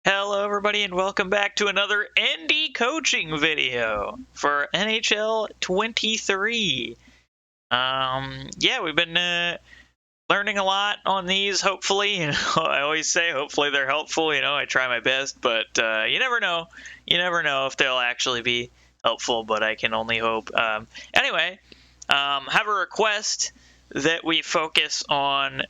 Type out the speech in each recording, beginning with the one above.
Hello everybody and welcome back to another ND coaching video for NHL23. Yeah, we've been learning a lot on these, hopefully. I always say hopefully they're helpful, I try my best, but you never know. You never know if they'll actually be helpful, but I can only hope. Anyway, have a request that we focus on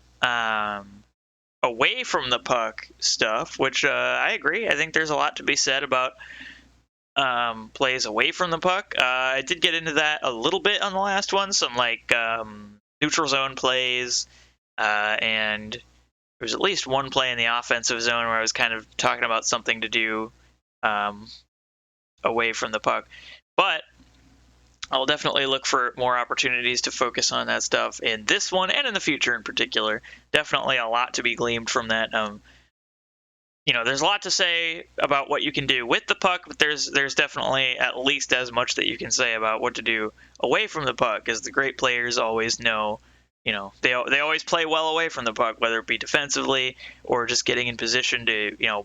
away from the puck stuff, which I agree. I think there's a lot to be said about plays away from the puck. I did get into that a little bit on the last one, some like neutral zone plays, and there was at least one play in the offensive zone where I was kind of talking about something to do away from the puck. But I'll definitely look for more opportunities to focus on that stuff in this one and in the future in particular. Definitely a lot to be gleaned from that. There's a lot to say about what you can do with the puck, but there's definitely at least as much that you can say about what to do away from the puck, as the great players always know. They always play well away from the puck, whether it be defensively or just getting in position to,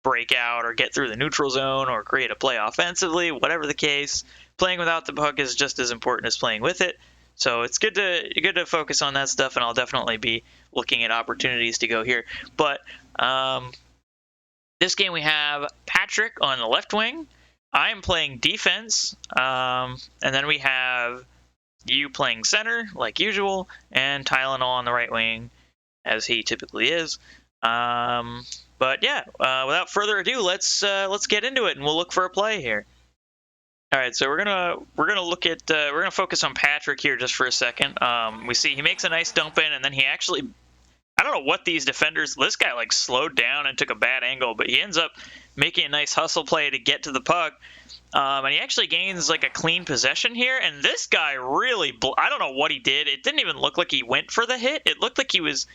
break out or get through the neutral zone or create a play offensively, whatever the case. Playing without the puck is just as important as playing with it. So it's good to focus on that stuff, and I'll definitely be looking at opportunities to go here. But this game we have Patrick on the left wing. I'm playing defense, and then we have you playing center like usual, and Tylenol on the right wing, as he typically is. But yeah, without further ado, let's get into it, and we'll look for a play here. All right, so we're gonna look at we're gonna focus on Patrick here just for a second. We see he makes a nice dump in, and then he actually, I don't know what these defenders, this guy like slowed down and took a bad angle, but he ends up making a nice hustle play to get to the puck. And he actually gains like a clean possession here. And this guy really, I don't know what he did. It didn't even look like he went for the hit. It looked like he was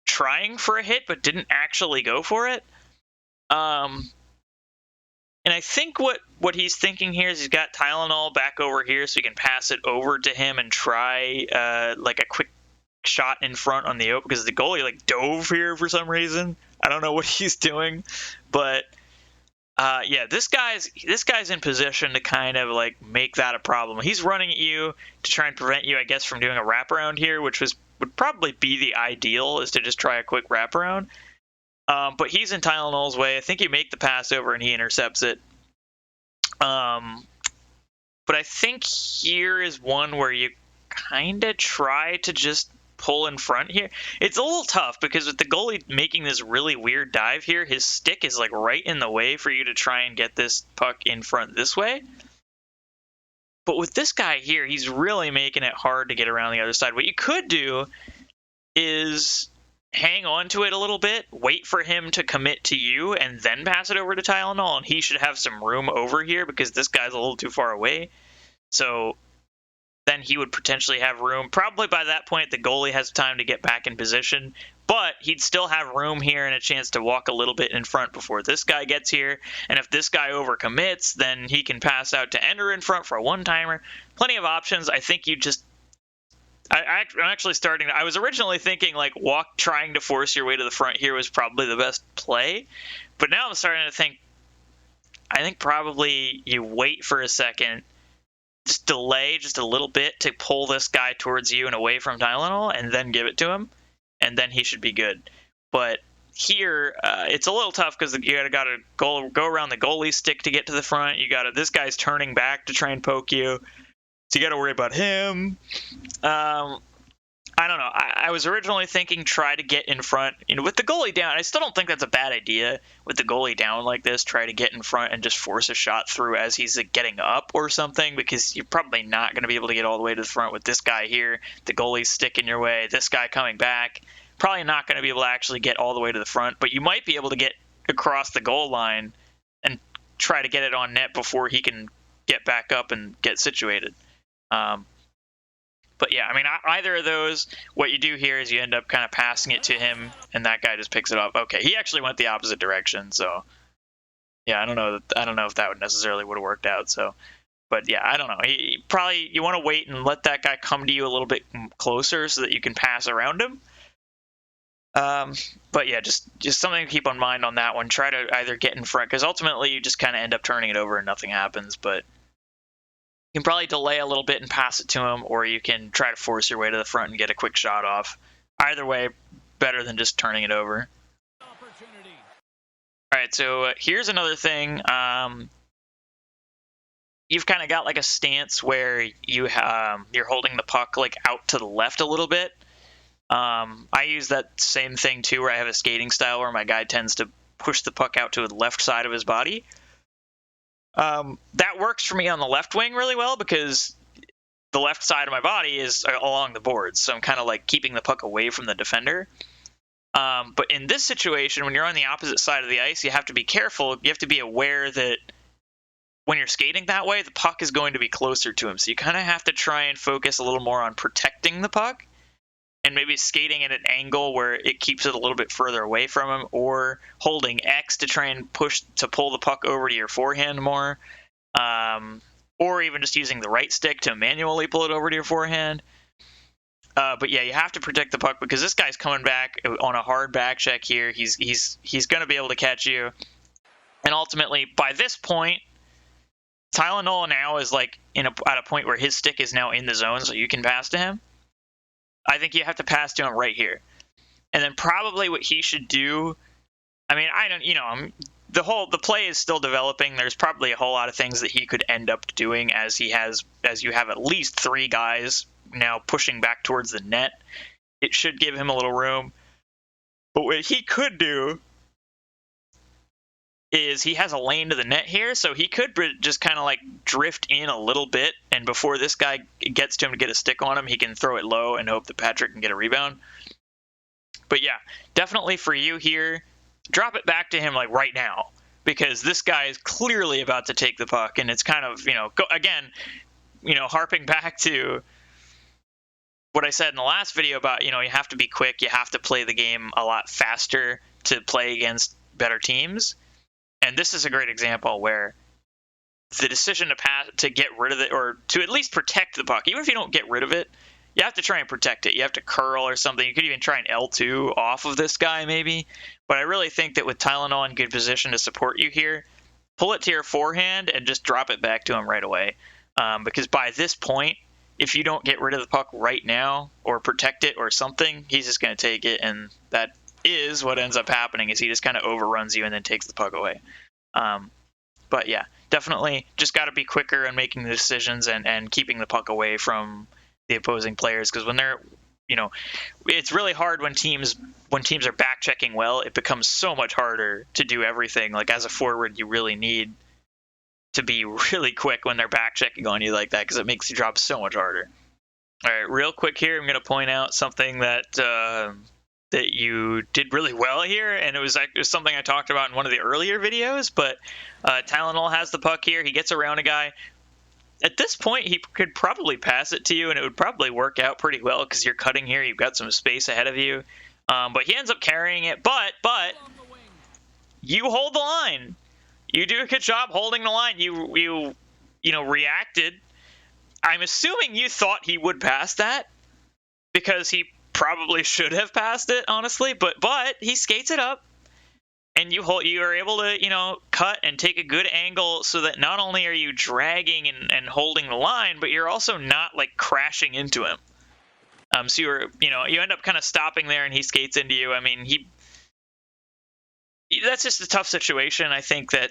trying for a hit, but didn't actually go for it. And I think what he's thinking here is he's got Tylenol back over here so he can pass it over to him and try like a quick shot in front on the open, because the goalie like dove here for some reason. I don't know what he's doing, but yeah, this guy's in position to kind of like make that a problem. He's running at you to try and prevent you, I guess, from doing a wraparound here, which would probably be the ideal, is to just try a quick wraparound. But he's in Tylenol's way. I think you make the pass over and he intercepts it. But I think here is one where you kind of try to just pull in front here. It's a little tough because with the goalie making this really weird dive here, his stick is like right in the way for you to try and get this puck in front this way. But with this guy here, he's really making it hard to get around the other side. What you could do is hang on to it a little bit, wait for him to commit to you, and then pass it over to Tylenol, and he should have some room over here because this guy's a little too far away. So then he would potentially have room. Probably by that point, the goalie has time to get back in position, but he'd still have room here and a chance to walk a little bit in front before this guy gets here. And if this guy overcommits, then he can pass out to Ender in front for a one-timer. Plenty of options. I think you just... I'm actually starting... I was originally thinking, like, trying to force your way to the front here was probably the best play. But now I'm starting to think... I think probably you wait for a second, just delay just a little bit to pull this guy towards you and away from Tylenol, and then give it to him, and then he should be good. But here, it's a little tough because you got to go around the goalie stick to get to the front. This guy's turning back to try and poke you, so you got to worry about him. I don't know. I was originally thinking try to get in front. With the goalie down, I still don't think that's a bad idea. With the goalie down like this, try to get in front and just force a shot through as he's getting up or something, because you're probably not going to be able to get all the way to the front with this guy here. The goalie's stick in your way. This guy coming back. Probably not going to be able to actually get all the way to the front, but you might be able to get across the goal line and try to get it on net before he can get back up and get situated. But yeah, I mean, either of those, what you do here is you end up kind of passing it to him, and that guy just picks it up. Okay, he actually went the opposite direction, so yeah, I don't know if that would necessarily would have worked out. So, but yeah, I don't know. You want to wait and let that guy come to you a little bit closer so that you can pass around him. But yeah, just something to keep in mind on that one. Try to either get in front, because ultimately you just kind of end up turning it over and nothing happens. But you can probably delay a little bit and pass it to him, or you can try to force your way to the front and get a quick shot off. Either way, better than just turning it over. All right, so here's another thing. You've kind of got like a stance where you're holding the puck like out to the left a little bit. I use that same thing too, where I have a skating style where my guy tends to push the puck out to the left side of his body. That works for me on the left wing really well because the left side of my body is along the boards, so I'm kind of like keeping the puck away from the defender. But in this situation, when you're on the opposite side of the ice, you have to be careful. You have to be aware that when you're skating that way, the puck is going to be closer to him. So you kind of have to try and focus a little more on protecting the puck and maybe skating at an angle where it keeps it a little bit further away from him, or holding X to try and pull the puck over to your forehand more, or even just using the right stick to manually pull it over to your forehand. But yeah, you have to protect the puck because this guy's coming back on a hard back check here. He's going to be able to catch you. And ultimately, by this point, Tylenol now is like at a point where his stick is now in the zone, so you can pass to him. I think you have to pass to him right here. And then probably what he should do, I mean, I don't, the play is still developing. There's probably a whole lot of things that he could end up doing as you have at least 3 guys now pushing back towards the net. It should give him a little room. But what he could do is he has a lane to the net here, so he could just kind of like drift in a little bit, and before this guy gets to him to get a stick on him, he can throw it low and hope that Patrick can get a rebound. But yeah, definitely for you here, drop it back to him like right now, because this guy is clearly about to take the puck, and it's kind of, harping back to what I said in the last video about, you have to be quick, you have to play the game a lot faster to play against better teams. And this is a great example where the decision to get rid of it, or to at least protect the puck, even if you don't get rid of it, you have to try and protect it. You have to curl or something. You could even try an L2 off of this guy maybe. But I really think that with Tylenol in good position to support you here, pull it to your forehand and just drop it back to him right away. Because by this point, if you don't get rid of the puck right now or protect it or something, he's just going to take it, and that is what ends up happening, is he just kind of overruns you and then takes the puck away. But yeah, definitely just got to be quicker in making the decisions and keeping the puck away from the opposing players, because when they're, it's really hard when teams are back checking well. It becomes so much harder to do everything. Like as a forward, you really need to be really quick when they're back checking on you like that, because it makes your job so much harder. All right, real quick here, I'm going to point out something that you did really well here, and it was something I talked about in one of the earlier videos, but Tylenol has the puck here. He gets around a guy. At this point, he could probably pass it to you, and it would probably work out pretty well because you're cutting here. You've got some space ahead of you. But he ends up carrying it, but you hold the line. You do a good job holding the line. You reacted. I'm assuming you thought he would pass that, because he probably should have passed it, honestly, but he skates it up, and you are able to cut and take a good angle so that not only are you dragging and holding the line, but you're also not like crashing into him. So you end up kind of stopping there, and he skates into you. I mean, that's just a tough situation, I think, that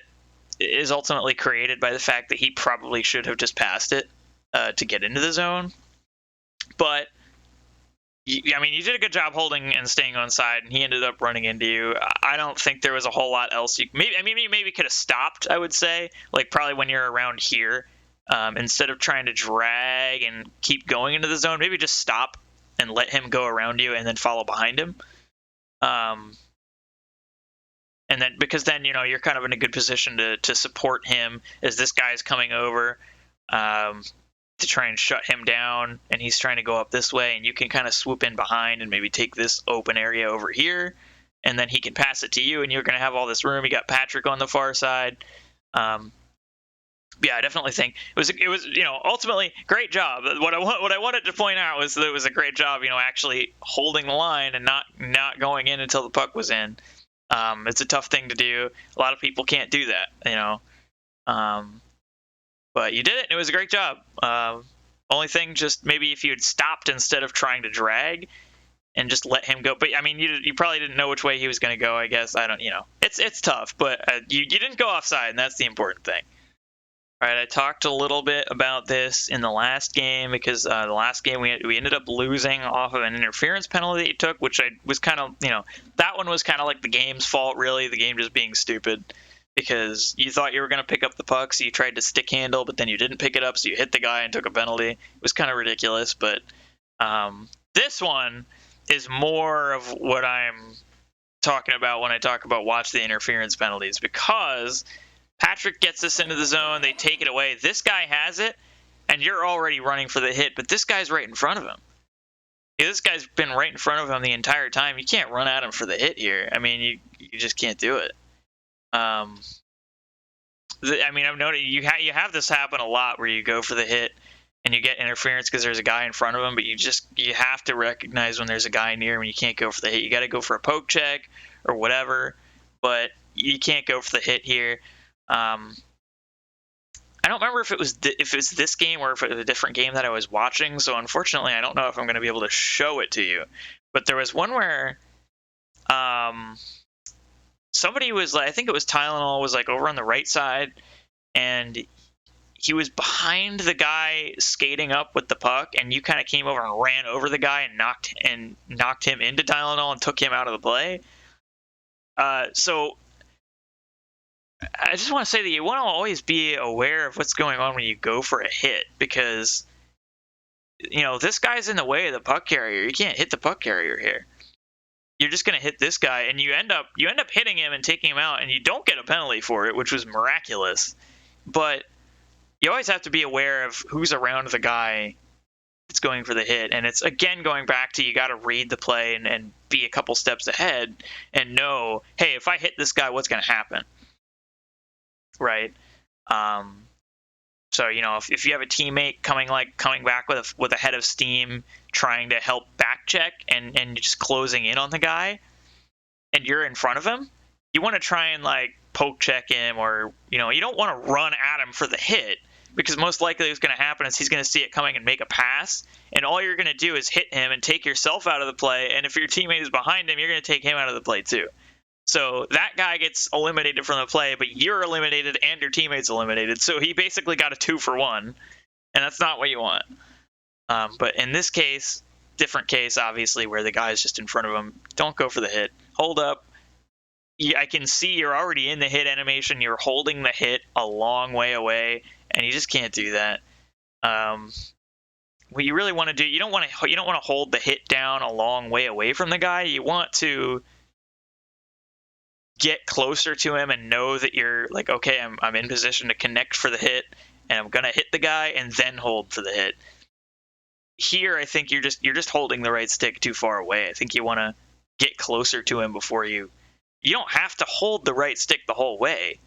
is ultimately created by the fact that he probably should have just passed it to get into the zone. But I mean, you did a good job holding and staying on side, and he ended up running into you. I don't think there was a whole lot else. You maybe could have stopped, I would say, like probably when you're around here, instead of trying to drag and keep going into the zone, maybe just stop and let him go around you and then follow behind him. And then, because then, you're kind of in a good position to support him as this guy's coming over, to try and shut him down, and he's trying to go up this way, and you can kind of swoop in behind and maybe take this open area over here, and then he can pass it to you, and you're going to have all this room. You got Patrick on the far side. Yeah, I definitely think it was ultimately great job. What I wanted to point out was that it was a great job, actually holding the line and not going in until the puck was in. It's a tough thing to do. A lot of people can't do that, but you did it, and it was a great job. Only thing, just maybe if you had stopped instead of trying to drag and just let him go. But I mean, you probably didn't know which way he was going to go. I guess I don't. It's tough, but you didn't go offside, and that's the important thing. All right, I talked a little bit about this in the last game because the last game we ended up losing off of an interference penalty that you took, which I was kind of, that one was kind of like the game's fault, really, the game just being stupid because you thought you were going to pick up the puck, so you tried to stick handle, but then you didn't pick it up, so you hit the guy and took a penalty. It was kind of ridiculous, but this one is more of what I'm talking about when I talk about watch the interference penalties, because Patrick gets us into the zone. They take it away. This guy has it, and you're already running for the hit, but this guy's right in front of him. Yeah, this guy's been right in front of him the entire time. You can't run at him for the hit here. I mean, you just can't do it. I mean, I've noticed you have this happen a lot where you go for the hit and you get interference because there's a guy in front of him, but you have to recognize when there's a guy near when you can't go for the hit. You got to go for a poke check or whatever, but you can't go for the hit here. I don't remember if it was this game or if it was a different game that I was watching, so unfortunately I don't know if I'm going to be able to show it to you. But there was one where somebody was like, I think it was Tylenol, was like over on the right side, and he was behind the guy skating up with the puck, and you kind of came over and ran over the guy and knocked him into Tylenol and took him out of the play. So I just want to say that you want to always be aware of what's going on when you go for a hit, because this guy's in the way of the puck carrier. You can't hit the puck carrier here. You're just going to hit this guy, and you end up hitting him and taking him out, and you don't get a penalty for it, which was miraculous. But you always have to be aware of who's around the guy that's going for the hit, and it's again going back to, you got to read the play and be a couple steps ahead and know, hey, if I hit this guy, what's going to happen? Right. So if you have a teammate coming back with a head of steam, trying to help back check and just closing in on the guy, and you're in front of him, you want to try and poke check him, or you don't want to run at him for the hit, because most likely what's going to happen is he's going to see it coming and make a pass, and all you're going to do is hit him and take yourself out of the play, and if your teammate is behind him, you're going to take him out of the play too. So that guy gets eliminated from the play, but you're eliminated and your teammate's eliminated. So he basically got a 2-for-1, and that's not what you want. But in this case, different case, obviously, where the guy's just in front of him, don't go for the hit. Hold up. I can see you're already in the hit animation. You're holding the hit a long way away, and you just can't do that. What you really want to do, you don't want to hold the hit down a long way away from the guy. You want to get closer to him and know that you're like, okay, I'm in position to connect for the hit, and I'm gonna hit the guy and then hold for the hit. Here, I think you're just holding the right stick too far away. I think you want to get closer to him before you don't have to hold the right stick the whole way.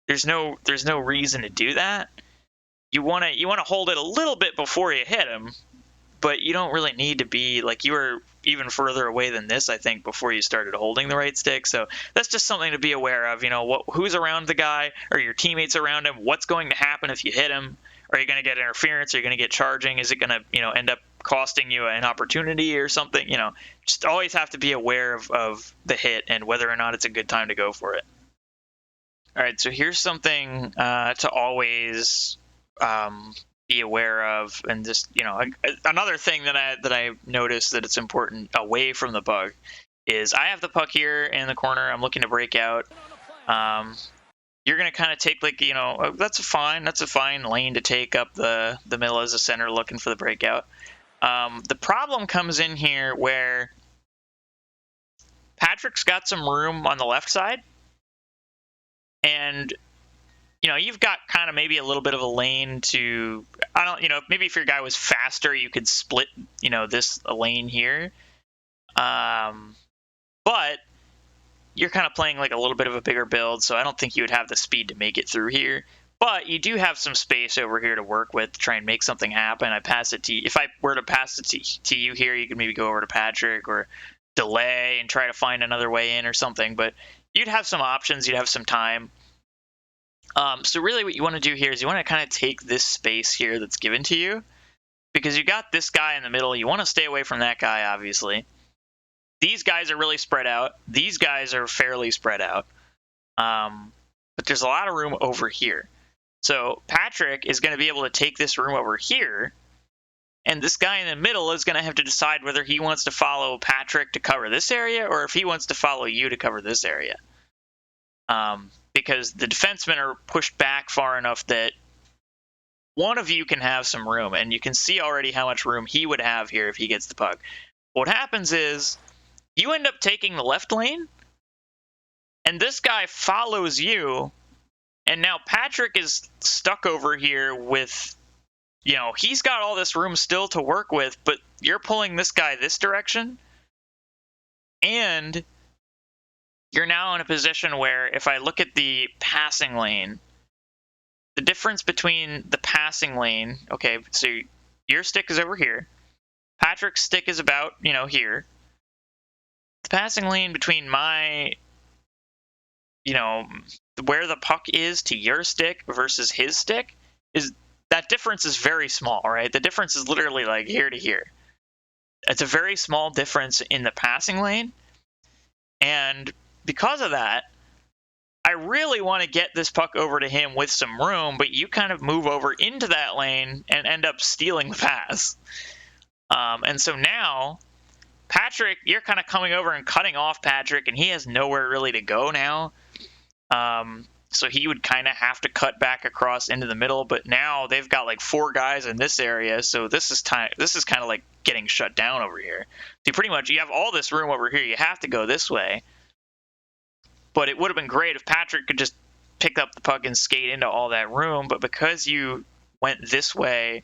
There's no reason to do that. You want to hold it a little bit before you hit him, but you don't really need to be you were even further away than this, I think, before you started holding the right stick. So that's just something to be aware of. Who's around the guy, or your teammates around him? What's going to happen if you hit him? Are you going to get interference? Are you going to get charging? Is it going to end up costing you an opportunity or something? Just always have to be aware of the hit and whether or not it's a good time to go for it. All right, so here's something to always be aware of, and just another thing that I noticed that it's important away from the puck is, I have the puck here in the corner. I'm looking to break out. You're gonna kind of take that's a fine lane to take up the middle as a center looking for the breakout. The problem comes in here where Patrick's got some room on the left side, and you've got kind of maybe a little bit of a lane to, maybe if your guy was faster, you could split, this lane here. But you're kind of playing a little bit of a bigger build, so I don't think you would have the speed to make it through here. But you do have some space over here to work with to try and make something happen. I pass it to you. If I were to pass it to you here, you could maybe go over to Patrick or delay and try to find another way in or something. But you'd have some options. You'd have some time. So really what you want to do here is you want to kind of take this space here that's given to you, because you got this guy in the middle. You want to stay away from that guy, obviously. These guys are really spread out. These guys are fairly spread out. But there's a lot of room over here. So Patrick is going to be able to take this room over here, and this guy in the middle is going to have to decide whether he wants to follow Patrick to cover this area or if he wants to follow you to cover this area. Because the defensemen are pushed back far enough that one of you can have some room, and you can see already how much room he would have here if he gets the puck. What happens is you end up taking the left lane, and this guy follows you. And now Patrick is stuck over here with, he's got all this room still to work with, but you're pulling this guy this direction. And you're now in a position where if I look at the passing lane, the difference between the passing lane, okay, so your stick is over here. Patrick's stick is about, here. The passing lane between my, where the puck is to your stick versus his stick, that difference is very small, right? The difference is literally like here to here. It's a very small difference in the passing lane. And because of that, I really want to get this puck over to him with some room, but you kind of move over into that lane and end up stealing the pass. And so now Patrick, you're kind of coming over and cutting off Patrick, and he has nowhere really to go now. So he would kind of have to cut back across into the middle, but now they've got like 4 guys in this area, so this is kind of like getting shut down over here. So pretty much you have all this room over here. You have to go this way. But it would have been great if Patrick could just pick up the puck and skate into all that room, but because you went this way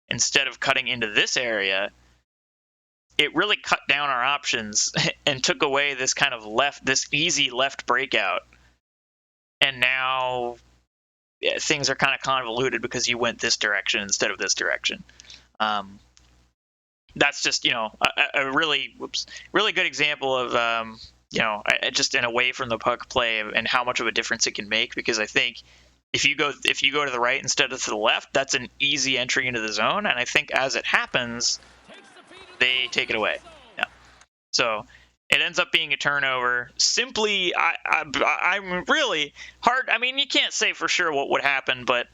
instead of cutting into this area, it really cut down our options and took away this kind of this easy left breakout. And now things are kind of convoluted because you went this direction instead of this direction. That's just, a really good example of, just an away from the puck play and how much of a difference it can make. Because I think if you go to the right instead of to the left, that's an easy entry into the zone. And I think as it happens, they take it away. Yeah. So it ends up being a turnover. Simply, I'm really hard. I mean, you can't say for sure what would happen, but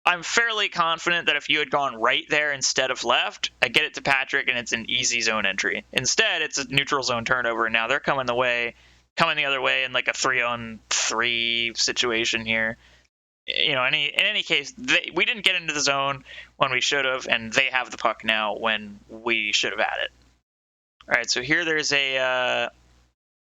I'm fairly confident that if you had gone right there instead of left, I get it to Patrick and it's an easy zone entry. Instead, it's a neutral zone turnover, and now they're coming the other way in like a 3-on-3 situation here. In any case, we didn't get into the zone when we should have, and they have the puck now when we should have had it. All right, so here there's a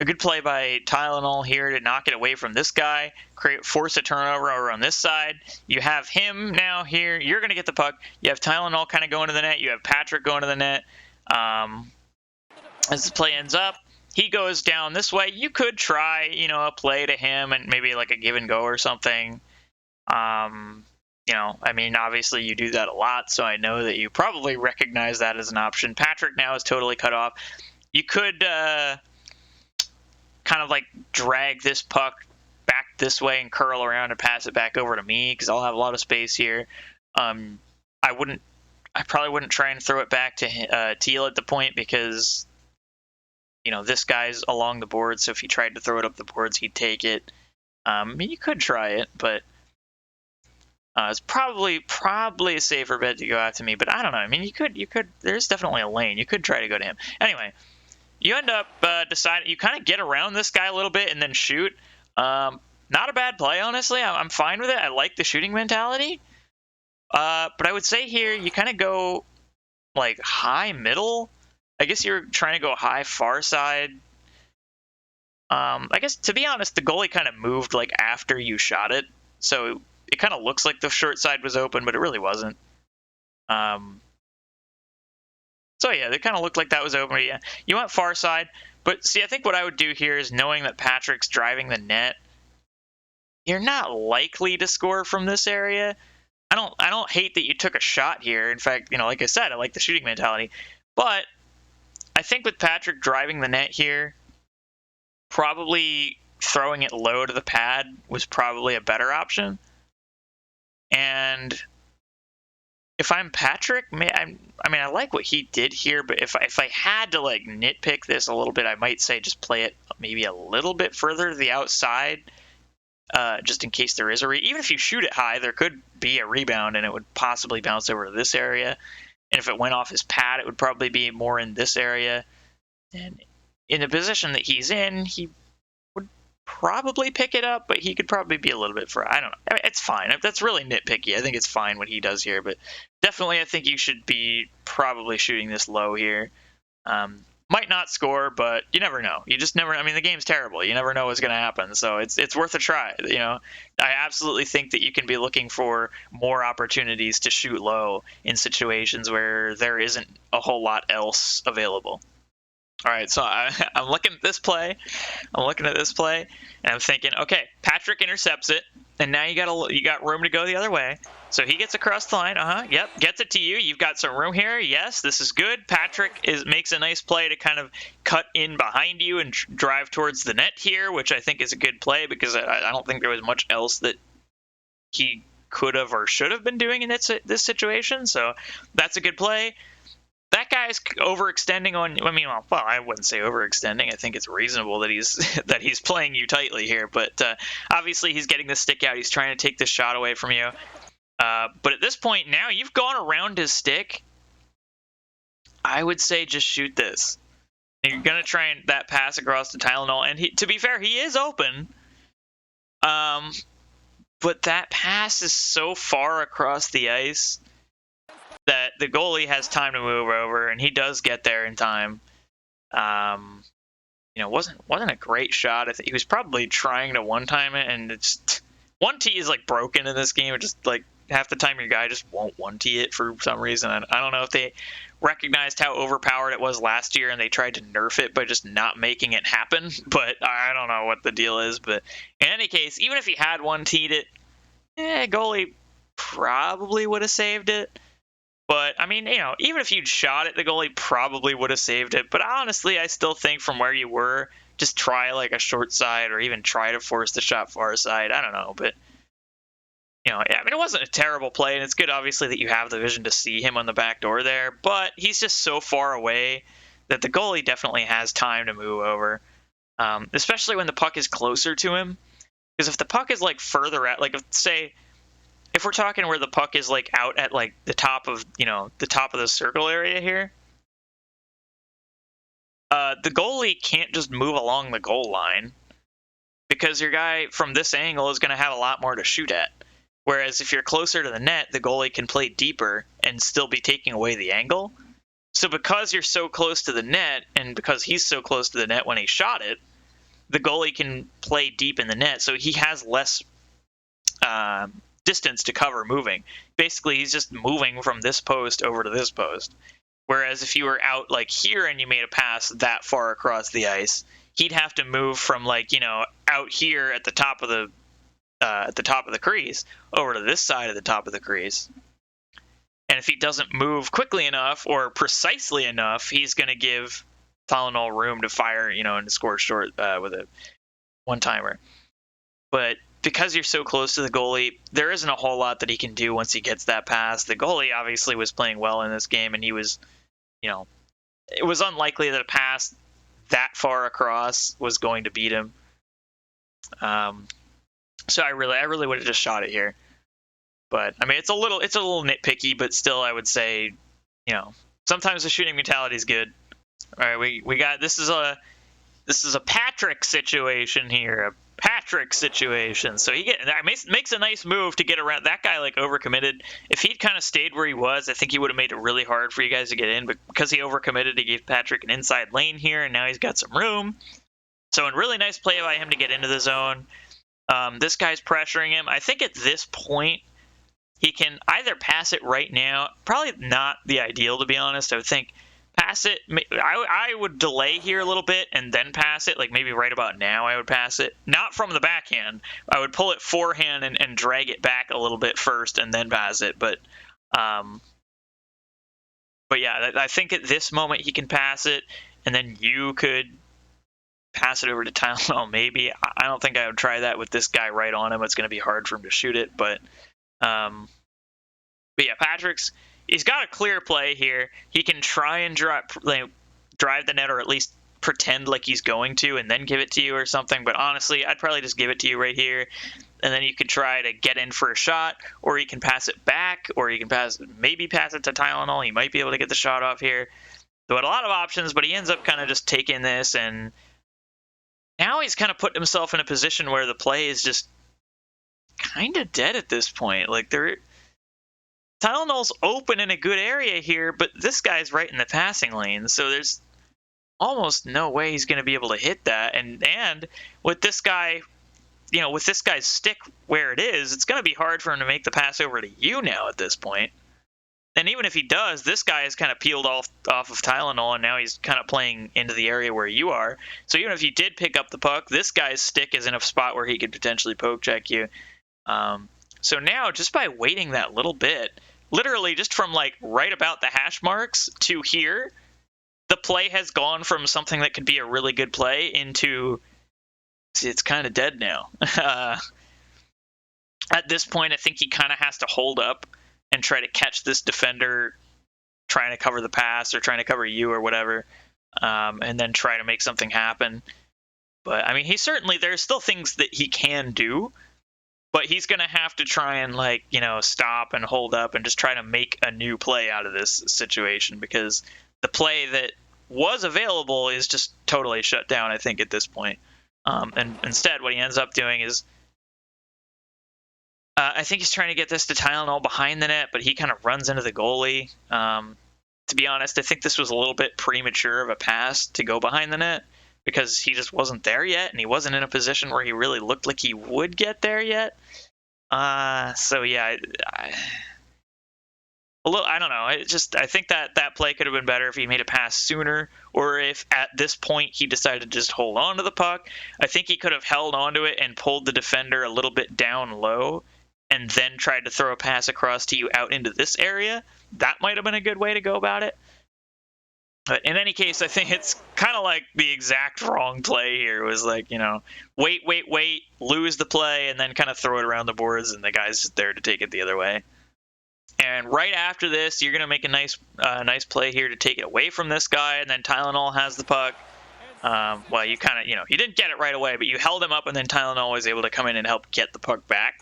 good play by Tylenol here to knock it away from this guy, force a turnover over on this side. You have him now here. You're going to get the puck. You have Tylenol kind of going to the net. You have Patrick going to the net. As the play ends up, he goes down this way. You could try, a play to him and maybe like a give and go or something. Obviously you do that a lot, so I know that you probably recognize that as an option. Patrick now is totally cut off. You could kind of like drag this puck back this way and curl around and pass it back over to me because I'll have a lot of space here. I probably wouldn't try and throw it back to Teal at the point because, this guy's along the board, so if he tried to throw it up the boards, he'd take it. You could try it, but it's probably a safer bet to go after me, but I don't know. I mean, you could, there's definitely a lane. You could try to go to him. Anyway, you end up deciding, you kind of get around this guy a little bit and then shoot. Not a bad play, honestly. I'm fine with it. I like the shooting mentality. But I would say here, you kind of go like high middle. I guess you're trying to go high far side. I guess, to be honest, the goalie kind of moved like after you shot it. So it kind of looks like the short side was open, but it really wasn't. So yeah, it kind of looked like that was open. Yeah, you went far side, but see, I think what I would do here is knowing that Patrick's driving the net, you're not likely to score from this area. I don't hate that you took a shot here. In fact, like I said, I like the shooting mentality. But I think with Patrick driving the net here, probably throwing it low to the pad was probably a better option. And if I'm Patrick, I like what he did here, but if I had to like nitpick this a little bit, I might say just play it maybe a little bit further to the outside, just in case there is even if you shoot it high, there could be a rebound and it would possibly bounce over to this area. And if it went off his pad, it would probably be more in this area. And in the position that he's in, he would probably pick it up, but he could probably be a little bit I don't know. It's fine. That's really nitpicky. I think it's fine what he does here, but definitely I think you should be probably shooting this low here. Might not score, but you never know. You just never. The game's terrible. You never know what's going to happen. So it's worth a try. I absolutely think that you can be looking for more opportunities to shoot low in situations where there isn't a whole lot else available. All right, so I'm looking at this play. And I'm thinking, okay, Patrick intercepts it, and now you got room to go the other way. So he gets across the line. Yep, gets it to you. You've got some room here. Yes, this is good. Patrick makes a nice play to kind of cut in behind you and drive towards the net here, which I think is a good play because I don't think there was much else that he could have or should have been doing in this situation. So that's a good play. That guy's overextending on. I wouldn't say overextending. I think it's reasonable that he's playing you tightly here. But obviously he's getting the stick out. He's trying to take the shot away from you. But at this point now, you've gone around his stick. I would say just shoot this. And you're gonna try and that pass across to Tylenol. And to be fair, he is open. But that pass is so far across the ice that the goalie has time to move over, and he does get there in time. Wasn't a great shot. I think he was probably trying to one-time it, and it's 1T is like broken in this game. It just like half the time your guy just won't 1T it for some reason. I don't know if they recognized how overpowered it was last year and they tried to nerf it by just not making it happen, but I don't know what the deal is. But in any case, even if he had 1T'd it, goalie probably would have saved it. But, even if you'd shot it, the goalie probably would have saved it. But honestly, I still think from where you were, just try like a short side or even try to force the shot far side. I don't know. But, it wasn't a terrible play. And it's good, obviously, that you have the vision to see him on the back door there. But he's just so far away that the goalie definitely has time to move over. Especially when the puck is closer to him. Because if the puck is like further out, like if we're talking where the puck is like out at like the top of the circle area here, the goalie can't just move along the goal line because your guy from this angle is going to have a lot more to shoot at. Whereas if you're closer to the net, the goalie can play deeper and still be taking away the angle. So because you're so close to the net, and because he's so close to the net when he shot it, the goalie can play deep in the net. So he has less distance to cover moving. Basically, he's just moving from this post over to this post. Whereas if you were out like here and you made a pass that far across the ice, he'd have to move from like, out here at the top of the crease over to this side of the top of the crease. And if he doesn't move quickly enough or precisely enough, he's going to give Tylenol room to fire, and to score short with a one-timer. But because you're so close to the goalie, there isn't a whole lot that he can do once he gets that pass. The goalie obviously was playing well in this game, and he was, it was unlikely that a pass that far across was going to beat him. So I really would have just shot it here. But it's a little nitpicky, but still I would say, sometimes the shooting mentality is good. All right, we got this is a Patrick situation here. So makes a nice move to get around that guy. Like overcommitted. If he'd kind of stayed where he was, I think he would have made it really hard for you guys to get in. But because he overcommitted, he gave Patrick an inside lane here, and now he's got some room. So a really nice play by him to get into the zone. This guy's pressuring him. I think at this point he can either pass it right now. Probably not the ideal, to be honest. I would think pass it. I would delay here a little bit and then pass it. Like maybe right about now I would pass it. Not from the backhand. I would pull it forehand and drag it back a little bit first and then pass it. But yeah, I think at this moment he can pass it, and then you could pass it over to Tylenol maybe. I don't think I would try that with this guy right on him. It's going to be hard for him to shoot it. But yeah, he's got a clear play here. He can try and drive the net, or at least pretend like he's going to, and then give it to you or something. But honestly, I'd probably just give it to you right here, and then you could try to get in for a shot, or you can pass it back, or you can maybe pass it to Tylenol. He might be able to get the shot off here. So had a lot of options, but he ends up kind of just taking this, and now he's kind of put himself in a position where the play is just kind of dead at this point. Like Tylenol's open in a good area here, but this guy's right in the passing lane, so there's almost no way he's going to be able to hit that. And with this guy, with this guy's stick where it is, it's going to be hard for him to make the pass over to you now at this point. And even if he does, this guy is kind of peeled off of Tylenol, and now he's kind of playing into the area where you are. So even if you did pick up the puck, this guy's stick is in a spot where he could potentially poke check you. So now, just by waiting that little bit, literally just from like right about the hash marks to here, the play has gone from something that could be a really good play into, it's kind of dead now. At this point, I think he kind of has to hold up and try to catch this defender trying to cover the pass or trying to cover you or whatever, and then try to make something happen. But I mean, there's still things that he can do, but he's going to have to try and stop and hold up and just try to make a new play out of this situation, because the play that was available is just totally shut down, I think, at this point. And instead, what he ends up doing is, I think he's trying to get this to Tylenol behind the net, but he kind of runs into the goalie. To be honest, I think this was a little bit premature of a pass to go behind the net, because he just wasn't there yet, and he wasn't in a position where he really looked like he would get there yet. So yeah, I don't know. I think that play could have been better if he made a pass sooner, or if at this point he decided to just hold on to the puck. I think he could have held onto it and pulled the defender a little bit down low, and then tried to throw a pass across to you out into this area. That might have been a good way to go about it. But in any case, I think it's kind of like the exact wrong play here. It was like, wait, lose the play, and then kind of throw it around the boards, and the guy's just there to take it the other way. And right after this, you're going to make a nice play here to take it away from this guy, and then Tylenol has the puck. Well, you kind of, you didn't get it right away, but you held him up, and then Tylenol was able to come in and help get the puck back.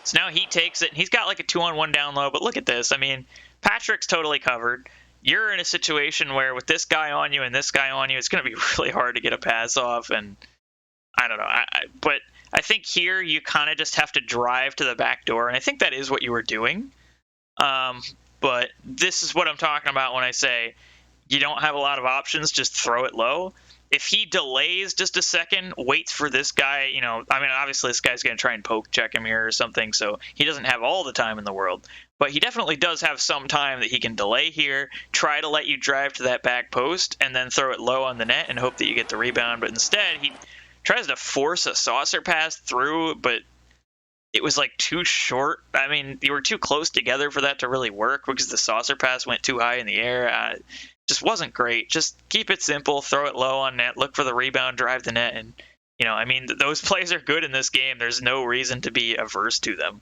So now he takes it, and he's got like a 2-on-1 down low, but look at this. I mean, Patrick's totally covered. You're in a situation where with this guy on you and this guy on you, it's going to be really hard to get a pass off, and I don't know. But I think here you kind of just have to drive to the back door, and I think that is what you were doing. But this is what I'm talking about when I say you don't have a lot of options, just throw it low. If he delays just a second, waits for this guy, obviously this guy's going to try and poke check him here or something, so he doesn't have all the time in the world. But he definitely does have some time that he can delay here, try to let you drive to that back post, and then throw it low on the net and hope that you get the rebound. But instead, he tries to force a saucer pass through, but it was like too short. I mean, you were too close together for that to really work, because the saucer pass went too high in the air. Just wasn't great. Just keep it simple, throw it low on net, look for the rebound, drive the net, and those plays are good in this game. There's no reason to be averse to them.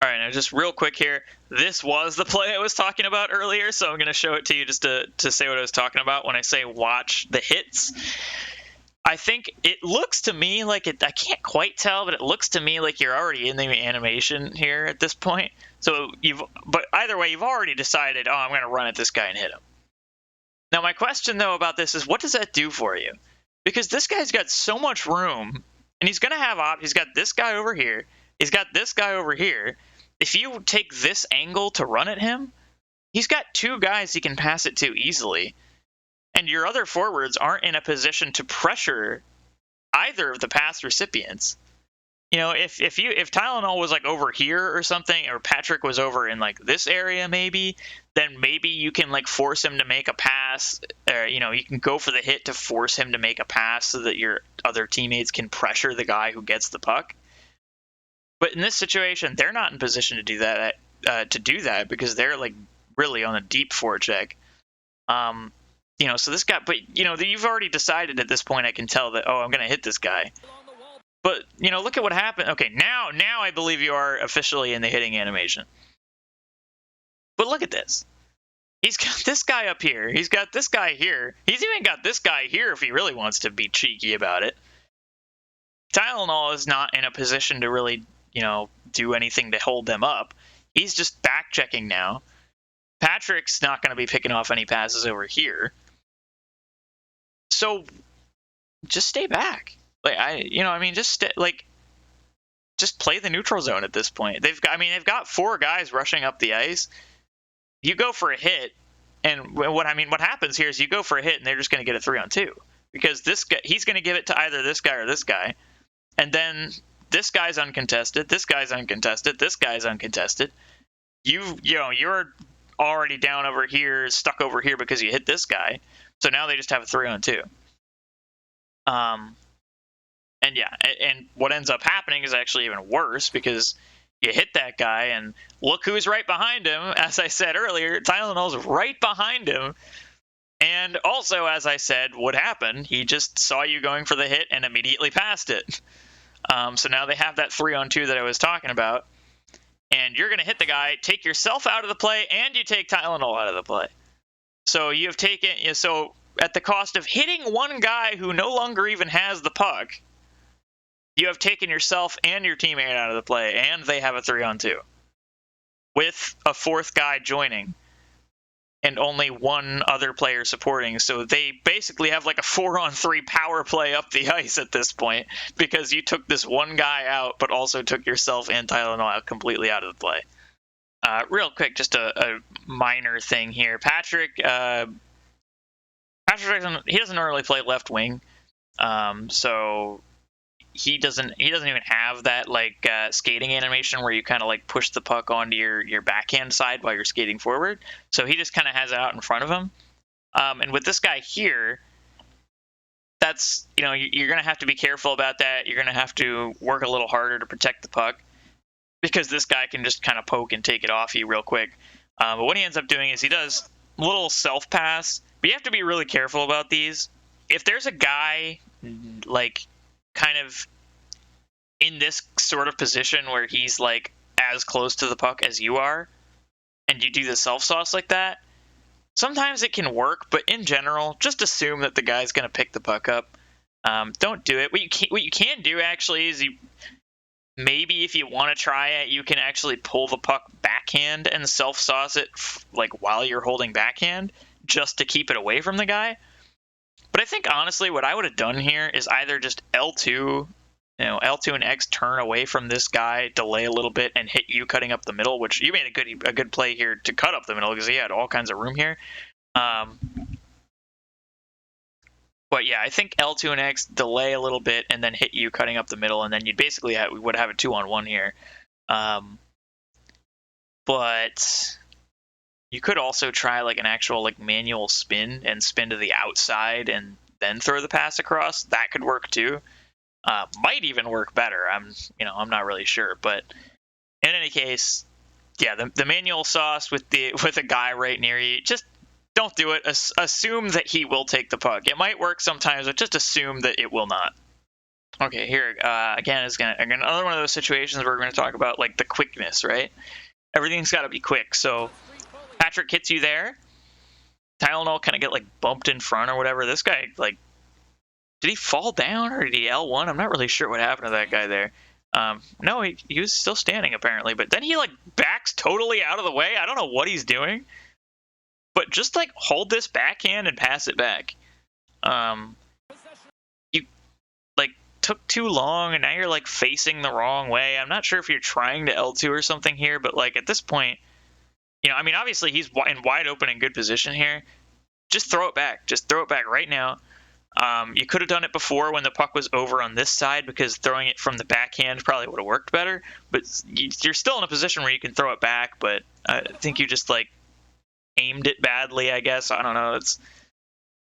All right, now just real quick here. This was the play I was talking about earlier, so I'm going to show it to you just to say what I was talking about when I say watch the hits. I think it looks to me like I can't quite tell, but it looks to me like you're already in the animation here at this point. So but either way, you've already decided, I'm going to run at this guy and hit him. Now, my question, though, about this is, what does that do for you? Because this guy's got so much room, and he's going to have he's got this guy over here. He's got this guy over here. If you take this angle to run at him, he's got two guys he can pass it to easily. And your other forwards aren't in a position to pressure either of the pass recipients. If Tylenol was like over here or something, or Patrick was over in like this area maybe, then maybe you can like force him to make a pass, or you can go for the hit to force him to make a pass so that your other teammates can pressure the guy who gets the puck. But in this situation, they're not in position to do that because they're like really on a deep forecheck. So this guy, but you've already decided at this point. I can tell that I'm going to hit this guy. But look at what happened. Okay, now I believe you are officially in the hitting animation. But look at this. He's got this guy up here. He's got this guy here. He's even got this guy here if he really wants to be cheeky about it. Tylenol is not in a position to really, do anything to hold them up. He's just back checking now. Patrick's not going to be picking off any passes over here. So just stay back. Just play the neutral zone at this point. They've got 4 guys rushing up the ice. You go for a hit, and what happens here is you go for a hit, and they're just going to get a 3-on-2 because this guy, he's going to give it to either this guy or this guy, and then this guy's uncontested, this guy's uncontested, this guy's uncontested. You're already down over here, stuck over here because you hit this guy. So now they just have a 3-on-2. And what ends up happening is actually even worse because you hit that guy, and look who's right behind him. As I said earlier, Tylenol's right behind him. And also, as I said, what happened? He just saw you going for the hit and immediately passed it. So now they have that 3-on-2 that I was talking about. And you're going to hit the guy, take yourself out of the play, and you take Tylenol out of the play. So you have taken... So at the cost of hitting one guy who no longer even has the puck, you have taken yourself and your teammate out of the play, and they have a 3-on-2 with a 4th guy joining and only one other player supporting. So they basically have like a 4-on-3 power play up the ice at this point because you took this one guy out, but also took yourself and Tylenol out completely out of the play. Real quick, just a minor thing here. Patrick doesn't normally play left wing, so he doesn't even have that like skating animation where you kind of like push the puck onto your backhand side while you're skating forward. So he just kind of has it out in front of him. And with this guy here, that's you're gonna have to be careful about that. You're gonna have to work a little harder to protect the puck because this guy can just kind of poke and take it off you real quick. But what he ends up doing is he does a little self pass. But you have to be really careful about these. If there's a guy like kind of in this sort of position where he's like as close to the puck as you are, and you do the self sauce like that, sometimes it can work, but in general, just assume that the guy's going to pick the puck up. Don't do it. What you can do actually is maybe if you want to try it, you can actually pull the puck backhand and self sauce it like while you're holding backhand just to keep it away from the guy. But I think, honestly, what I would have done here is either just L2 and X turn away from this guy, delay a little bit, and hit you cutting up the middle, which you made a good play here to cut up the middle because he had all kinds of room here. But yeah, I think L2 and X delay a little bit and then hit you cutting up the middle, and then you'd basically would have a 2-on-1 here. But you could also try like an actual like manual spin and spin to the outside and then throw the pass across. That could work too. Might even work better. I'm not really sure, but in any case, yeah, the manual sauce with a guy right near you, just don't do it. Assume that he will take the puck. It might work sometimes, but just assume that it will not. Okay, here again is another one of those situations where we're going to talk about like the quickness, right? Everything's got to be quick. So Patrick hits you there. Tylenol kind of get like bumped in front or whatever. This guy like. Did he fall down or did he L1? I'm not really sure what happened to that guy there. No, he was still standing apparently, but then he like backs totally out of the way. I don't know what he's doing, but just like hold this backhand and pass it back. You like took too long and now you're like facing the wrong way. I'm not sure if you're trying to L2 or something here, but like at this point, obviously he's in wide open and good position here. Just throw it back. Just throw it back right now. You could have done it before when the puck was over on this side because throwing it from the backhand probably would have worked better. But you're still in a position where you can throw it back. But I think you just like aimed it badly, I guess. I don't know. It's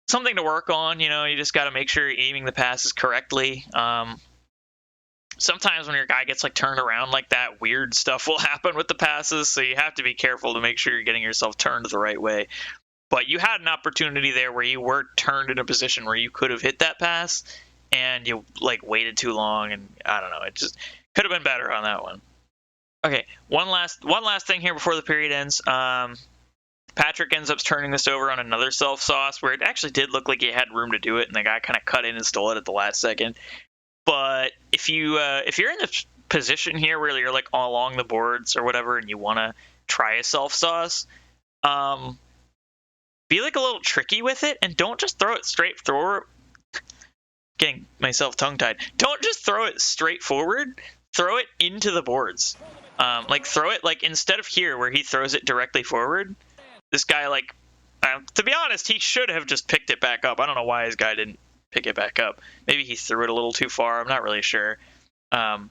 something to work on. You just got to make sure you're aiming the passes correctly. Sometimes when your guy gets like turned around like that, weird stuff will happen with the passes, so you have to be careful to make sure you're getting yourself turned the right way. But you had an opportunity there where you were turned in a position where you could have hit that pass, and you like waited too long, and I don't know, it just could have been better on that one. Okay, one last thing here before the period ends. Patrick ends up turning this over on another self sauce where it actually did look like he had room to do it, and the guy kind of cut in and stole it at the last second. But if you're in the position here where you're like all along the boards or whatever, and you want to try a self sauce, be like a little tricky with it, and don't just throw it straight forward. Getting myself tongue tied. Don't just throw it straight forward. Throw it into the boards. Like throw it like instead of here where he throws it directly forward. This guy like, to be honest, he should have just picked it back up. I don't know why his guy didn't pick it back up. Maybe he threw it a little too far. I'm not really sure. But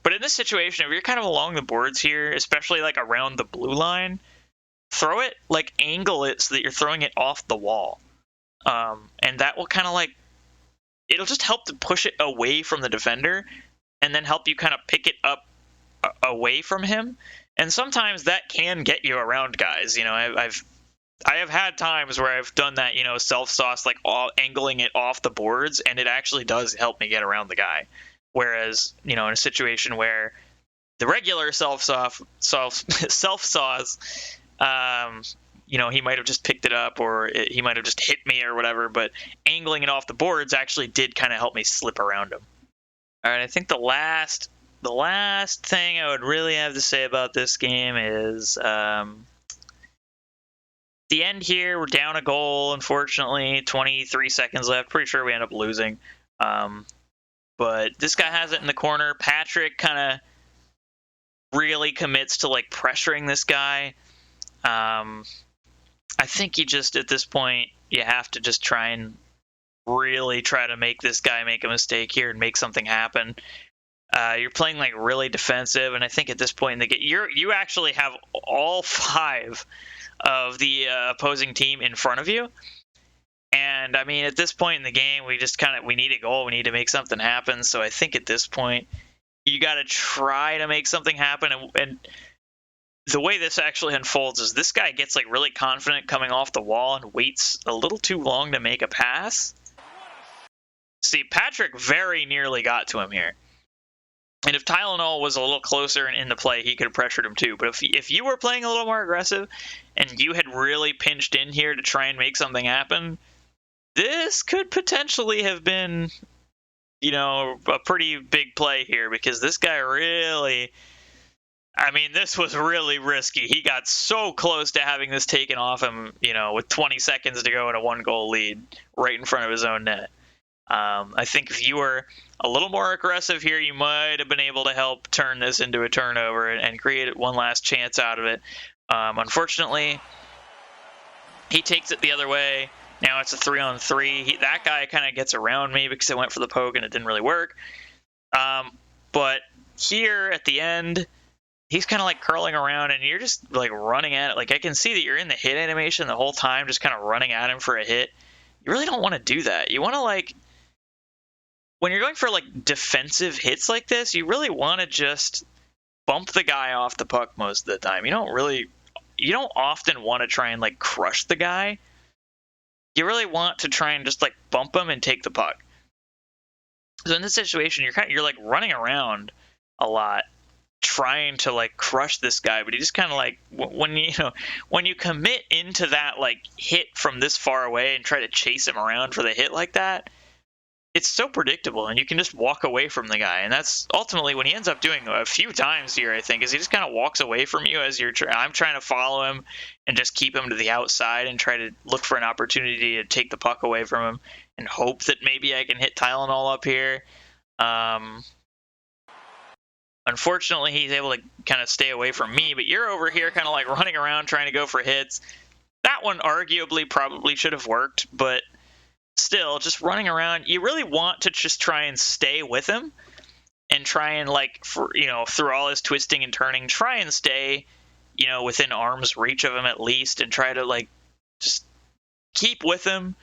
in this situation, if you're kind of along the boards here, especially like around the blue line, throw it, like angle it so that you're throwing it off the wall. And that will kind of like, it'll just help to push it away from the defender and then help you kind of pick it up away from him. And sometimes that can get you around guys. I have had times where I've done that, self sauce, like angling it off the boards, and it actually does help me get around the guy. Whereas, in a situation where the regular self sauce, he might have just picked it up, or he might have just hit me or whatever. But angling it off the boards actually did kind of help me slip around him. All right, I think the last thing I would really have to say about this game is the end here. We're down a goal, unfortunately. 23 seconds left. Pretty sure we end up losing. But this guy has it in the corner. Patrick kind of really commits to like pressuring this guy. I think you just, at this point, you have to just try to make this guy make a mistake here and make something happen. You're playing like really defensive, and I think at this point in the game, you actually have all 5 of the opposing team in front of you. And I mean, at this point in the game, we need a goal. We need to make something happen. So I think at this point, you got to try to make something happen. And the way this actually unfolds is this guy gets like really confident coming off the wall and waits a little too long to make a pass. See, Patrick very nearly got to him here. And if Tylenol was a little closer and in the play, he could have pressured him too. But if you were playing a little more aggressive and you had really pinched in here to try and make something happen, this could potentially have been, a pretty big play here, because this guy really, this was really risky. He got so close to having this taken off him, with 20 seconds to go and a 1-goal lead right in front of his own net. I think if you were a little more aggressive here, you might have been able to help turn this into a turnover and create one last chance out of it. Unfortunately, he takes it the other way. Now it's a 3-on-3. That guy kind of gets around me because I went for the poke and it didn't really work. But here at the end, he's kind of like curling around and you're just like running at it. Like I can see that you're in the hit animation the whole time, just kind of running at him for a hit. You really don't want to do that. You want to like, when you're going for like defensive hits like this, you really want to just bump the guy off the puck most of the time. You don't often want to try and like crush the guy. You really want to try and just like bump him and take the puck. So in this situation, you're like running around a lot, trying to like crush this guy, but he just kind of like, when you commit into that like hit from this far away and try to chase him around for the hit like that, it's so predictable and you can just walk away from the guy. And that's ultimately what he ends up doing a few times here, I think, is he just kind of walks away from you as I'm trying to follow him and just keep him to the outside and try to look for an opportunity to take the puck away from him and hope that maybe I can hit Tylenol up here. Unfortunately, he's able to kind of stay away from me, but you're over here kind of like running around trying to go for hits. That one arguably probably should have worked, but still, just running around, you really want to just try and stay with him and try and like, through all his twisting and turning, try and stay, within arm's reach of him at least, and try to like just keep with him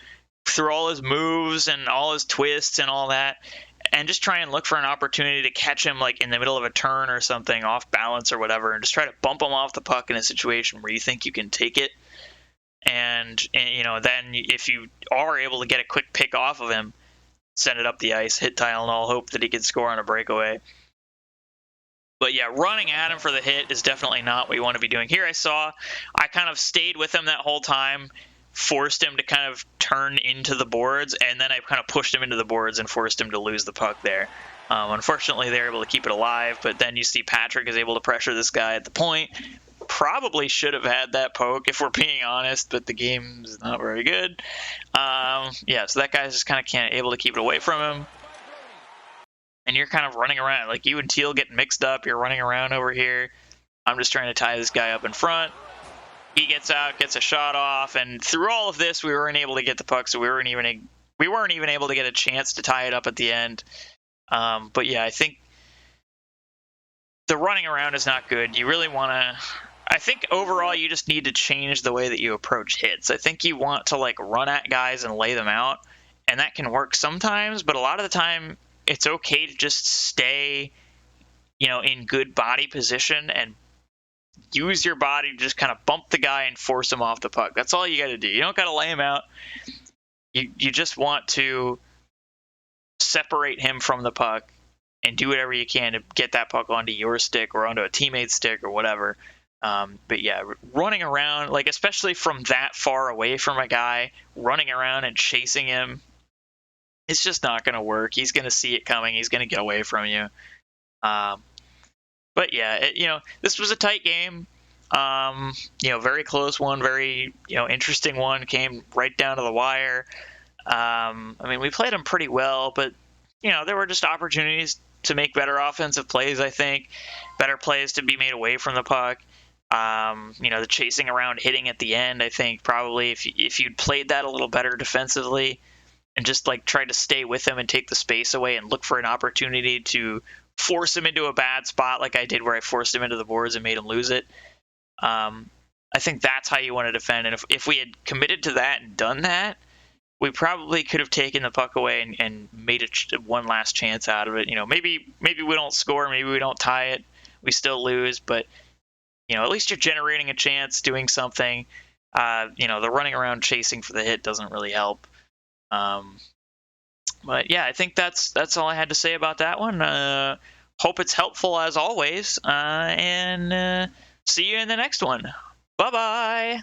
through all his moves and all his twists and all that, and just try and look for an opportunity to catch him like in the middle of a turn or something, off balance or whatever, and just try to bump him off the puck in a situation where you think you can take it. And then if you are able to get a quick pick off of him, send it up the ice, hit Tylenol, hope that he can score on a breakaway. But yeah, running at him for the hit is definitely not what you want to be doing. Here I kind of stayed with him that whole time, forced him to kind of turn into the boards, and then I kind of pushed him into the boards and forced him to lose the puck there. Unfortunately, they're able to keep it alive, but then you see Patrick is able to pressure this guy at the point. Probably should have had that poke if we're being honest, but the game's not very good. So that guy's just kind of can't able to keep it away from him. And you're kind of running around. Like, you and Teal get mixed up. You're running around over here. I'm just trying to tie this guy up in front. He gets out, gets a shot off, and through all of this, we weren't able to get the puck, so we weren't even able to get a chance to tie it up at the end. But yeah, I think the running around is not good. You really want to... I think overall you just need to change the way that you approach hits. I think you want to like run at guys and lay them out, and that can work sometimes, but a lot of the time it's okay to just stay, in good body position and use your body to just kind of bump the guy and force him off the puck. That's all you got to do. You don't got to lay him out. You just want to separate him from the puck and do whatever you can to get that puck onto your stick or onto a teammate's stick or whatever. But yeah, running around, like especially from that far away from a guy, running around and chasing him, it's just not going to work. He's going to see it coming. He's going to get away from you. But yeah, this was a tight game. Very close one, very, interesting one. Came right down to the wire. We played them pretty well, but, there were just opportunities to make better offensive plays, I think. Better plays to be made away from the puck. The chasing around, hitting at the end, I think probably if you'd played that a little better defensively and just like tried to stay with him and take the space away and look for an opportunity to force him into a bad spot like I did where I forced him into the boards and made him lose it. I think that's how you want to defend. And if we had committed to that and done that, we probably could have taken the puck away and made one last chance out of it. Maybe we don't score, maybe we don't tie it, we still lose, but at least you're generating a chance, doing something. The running around chasing for the hit doesn't really help. But yeah, I think that's all I had to say about that one. Hope it's helpful as always, and see you in the next one. Bye-bye.